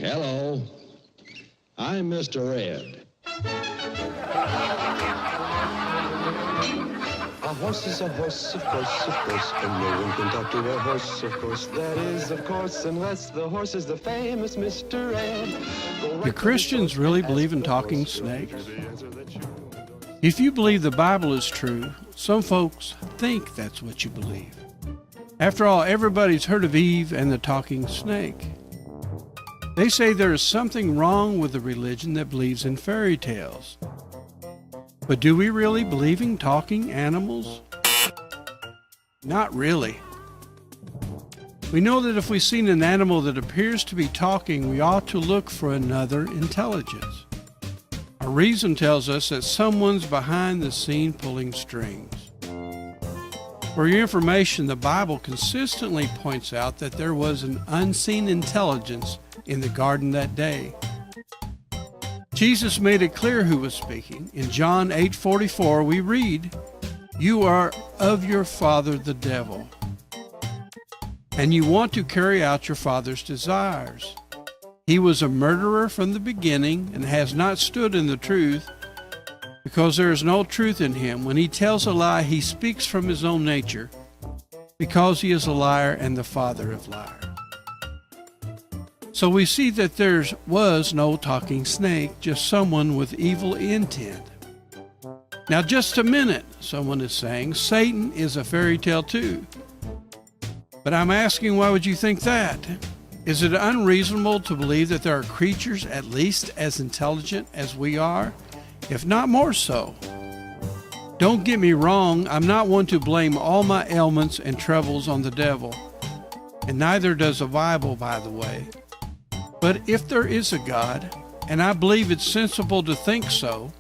Hello, I'm Mr. Ed. A horse is a horse, of course, and no one can talk to a horse, of course. That is, of course, unless the horse is the famous Mr. Ed. Do Christians really believe in talking snakes? If you believe the Bible is true, some folks think that's what you believe. After all, everybody's heard of Eve and the talking snake. They say there is something wrong with the religion that believes in fairy tales. But do we really believe in talking animals? Not really. We know that if we've seen an animal that appears to be talking, we ought to look for another intelligence. Our reason tells us that someone's behind the scene pulling strings. For your information, the Bible consistently points out that there was an unseen intelligence in the garden that day. Jesus made it clear who was speaking. In John 8:44, we read, "You are of your father the devil, and you want to carry out your father's desires. He was a murderer from the beginning and has not stood in the truth, because there is no truth in him. When he tells a lie, he speaks from his own nature, because he is a liar and the father of liars." So we see that there was no talking snake, just someone with evil intent. Now just a minute, someone is saying, Satan is a fairy tale too. But I'm asking, why would you think that? Is it unreasonable to believe that there are creatures at least as intelligent as we are, if not more so? Don't get me wrong, I'm not one to blame all my ailments and troubles on the devil, and neither does the Bible, by the way. But if there is a God, and I believe it's sensible to think so,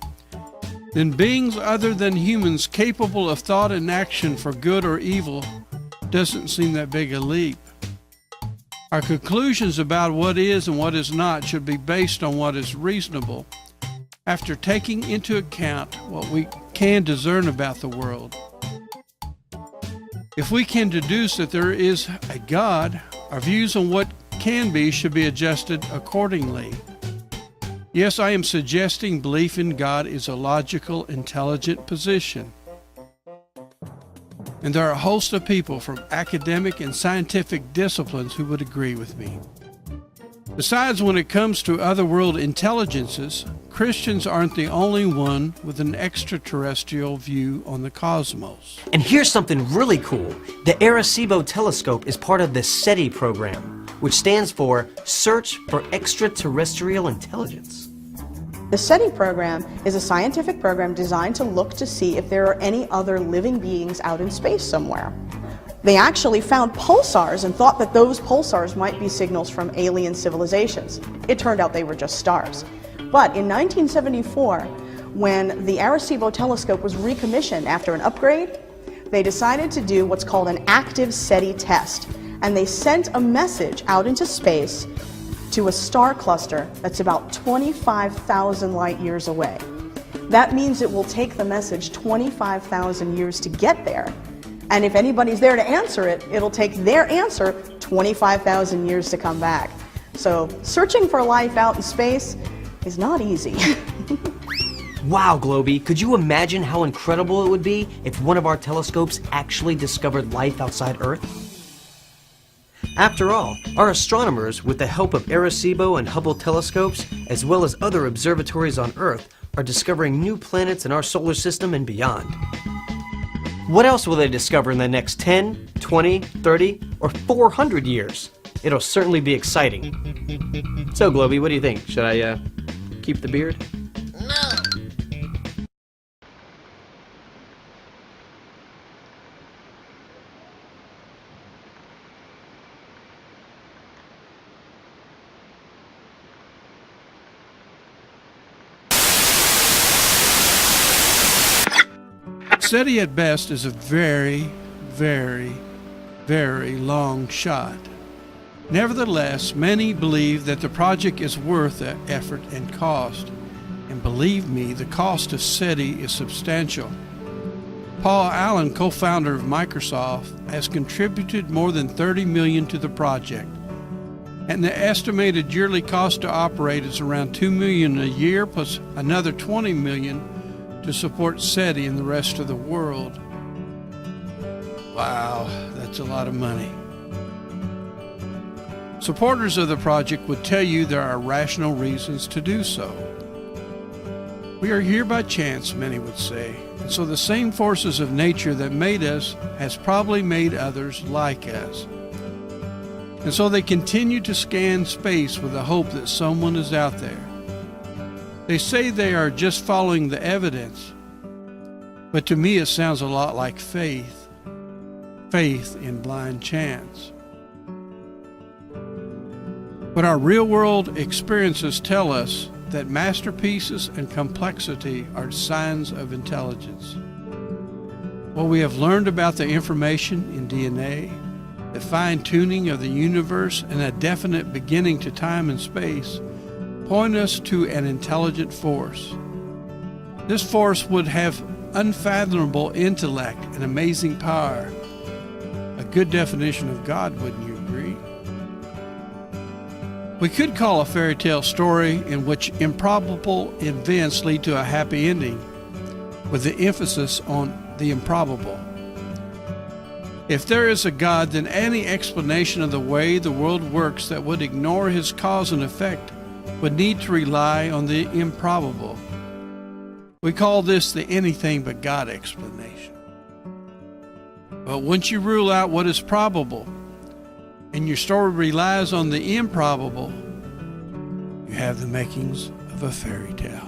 then beings other than humans capable of thought and action for good or evil doesn't seem that big a leap. Our conclusions about what is and what is not should be based on what is reasonable, after taking into account what we can discern about the world. If we can deduce that there is a God, our views on what can be should be adjusted accordingly. Yes, I am suggesting belief in God is a logical, intelligent position. And there are a host of people from academic and scientific disciplines who would agree with me. Besides, when it comes to otherworld intelligences, Christians aren't the only one with an extraterrestrial view on the cosmos. And here's something really cool. The Arecibo telescope is part of the SETI program, which stands for Search for Extraterrestrial Intelligence. The SETI program is a scientific program designed to look to see if there are any other living beings out in space somewhere. They actually found pulsars and thought that those pulsars might be signals from alien civilizations. It turned out they were just stars. But in 1974, when the Arecibo telescope was recommissioned after an upgrade, they decided to do what's called an active SETI test. And they sent a message out into space to a star cluster that's about 25,000 light years away. That means it will take the message 25,000 years to get there. And if anybody's there to answer it, it'll take their answer 25,000 years to come back. So searching for life out in space is not easy. Wow, Globey, could you imagine how incredible it would be if one of our telescopes actually discovered life outside Earth? After all, our astronomers, with the help of Arecibo and Hubble telescopes, as well as other observatories on Earth, are discovering new planets in our solar system and beyond. What else will they discover in the next 10, 20, 30, or 400 years? It'll certainly be exciting. So, Globey, what do you think? Should I keep the beard? SETI at best is a very, very, very long shot. Nevertheless, many believe that the project is worth the effort and cost. And believe me, the cost of SETI is substantial. Paul Allen, co-founder of Microsoft, has contributed more than $30 million to the project. and the estimated yearly cost to operate is around $2 million a year, plus another $20 million to support SETI and the rest of the world. Wow, that's a lot of money. Supporters of the project would tell you there are rational reasons to do so. We are here by chance, many would say, and so the same forces of nature that made us has probably made others like us. And so they continue to scan space with the hope that someone is out there. They say they are just following the evidence, but to me it sounds a lot like faith in blind chance. But our real-world experiences tell us that masterpieces and complexity are signs of intelligence. What we have learned about the information in DNA, the fine-tuning of the universe, and a definite beginning to time and space point us to an intelligent force. This force would have unfathomable intellect and amazing power. A good definition of God, wouldn't you agree? We could call a fairy tale story in which improbable events lead to a happy ending, with the emphasis on the improbable. If there is a God, then any explanation of the way the world works that would ignore his cause and effect would need to rely on the improbable. We call this the anything but God explanation. But once you rule out what is probable, and your story relies on the improbable, you have the makings of a fairy tale.